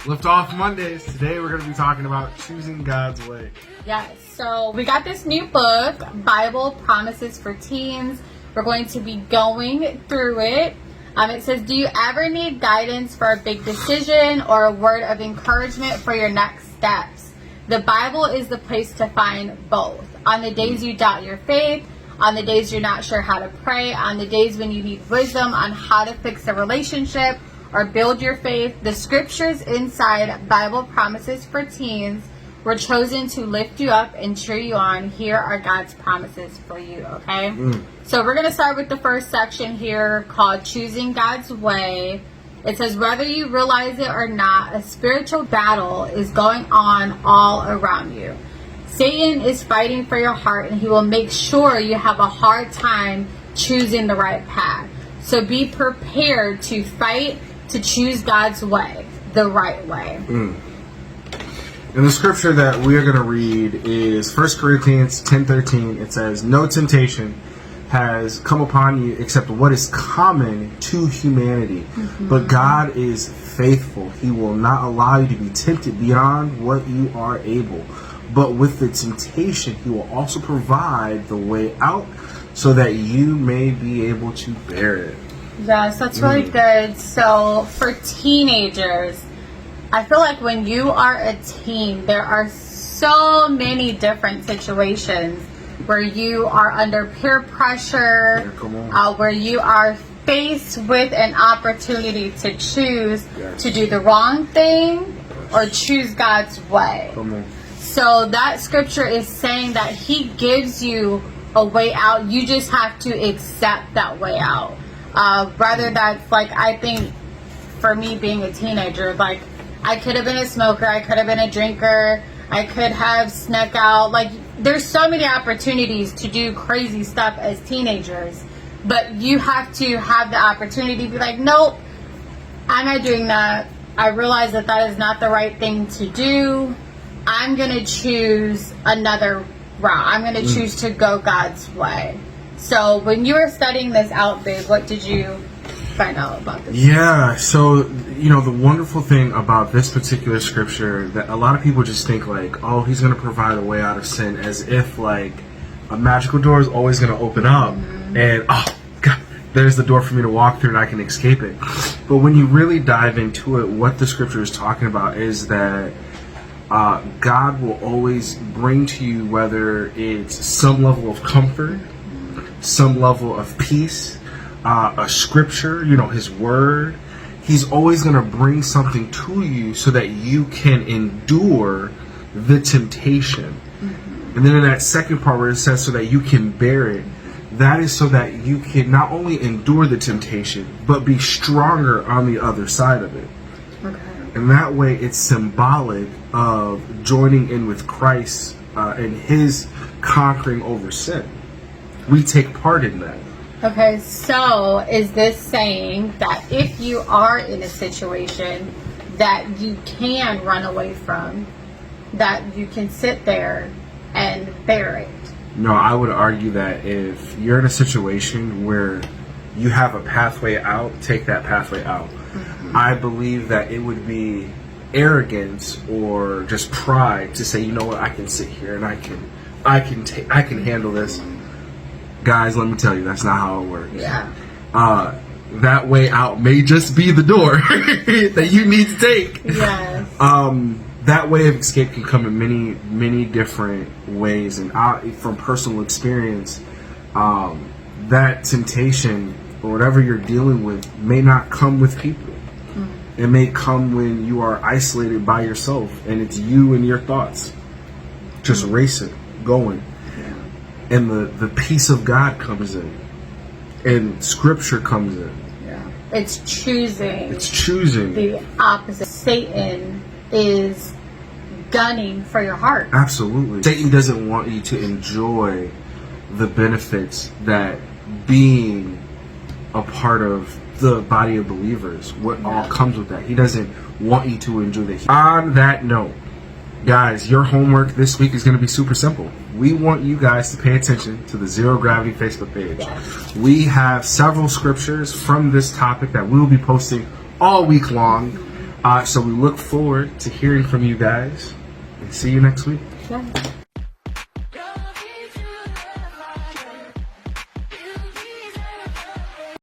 Lift Off Mondays. Today we're going to be talking about choosing God's way. Yes, so we got this new book, Bible Promises for Teens. We're going to be going through it. It says, do you ever need guidance for a big decision or a word of encouragement for your next steps? The Bible is the place to find both. On the days you doubt your faith, on the days you're not sure how to pray, on the days when you need wisdom on how to fix a relationship or build your faith, the scriptures inside Bible Promises for Teens were chosen to lift you up and cheer you on. Here are God's promises for you, okay? So we're going to start with the first section here called Choosing God's Way. It says, whether you realize it or not, a spiritual battle is going on all around you. Satan is fighting for your heart, and he will make sure you have a hard time choosing the right path. So be prepared to fight to choose God's way, the right way. And the scripture that we are going to read is 1 Corinthians 10:13. It says, no temptation has come upon you except what is common to humanity. But God is faithful. He will not allow you to be tempted beyond what you are able. But with the temptation, he will also provide the way out so that you may be able to bear it. Yes, that's really good. So for teenagers, I feel like when you are a teen, there are so many different situations where you are under peer pressure, where you are faced with an opportunity to choose to do the wrong thing or choose God's way. So that scripture is saying that he gives you a way out. You just have to accept that way out. Rather that's like, I think for me being a teenager, like I could have been a smoker, I could have been a drinker, I could have snuck out. Like there's so many opportunities to do crazy stuff as teenagers, but you have to have the opportunity to be like, nope, I'm not doing that. I realize that that is not the right thing to do. I'm going to choose another route. I'm going to choose to go God's way. So when you were studying this out, babe, what did you find out about this? Yeah, so, the wonderful thing about this particular scripture, that a lot of people just think like, oh, he's going to provide a way out of sin, as if like a magical door is always going to open up and, oh, God, there's the door for me to walk through and I can escape it. But when you really dive into it, what the scripture is talking about is that God will always bring to you, whether it's some level of comfort, some level of peace, a scripture, his word. He's always going to bring something to you so that you can endure the temptation. And then in that second part where it says so that you can bear it, that is so that you can not only endure the temptation, but be stronger on the other side of it. And that way it's symbolic of joining in with Christ and his conquering over sin. We take part in that. Okay, so is this saying that if you are in a situation that you can run away from, that you can sit there and bear it? No, I would argue that if you're in a situation where you have a pathway out, take that pathway out. I believe that it would be arrogance or just pride to say, you know what, I can sit here and I can handle this. Guys, let me tell you, that's not how it works. Yeah. That way out may just be the door that you need to take. Yes. That way of escape can come in many, many different ways. And from personal experience, that temptation or whatever you're dealing with may not come with people. It may come when you are isolated by yourself and it's you and your thoughts just racing, going. And the peace of God comes in. And scripture comes in. Yeah. It's choosing. The opposite. Satan is gunning for your heart. Absolutely. Satan doesn't want you to enjoy the benefits that being a part of the body of believers, what all comes with that. He doesn't want you to enjoy that. On that note, guys, your homework this week is going to be super simple. We want you guys to pay attention to the Zero Gravity Facebook page. Yes. We have several scriptures from this topic that we will be posting all week long. So we look forward to hearing from you guys, and see you next week. Yeah.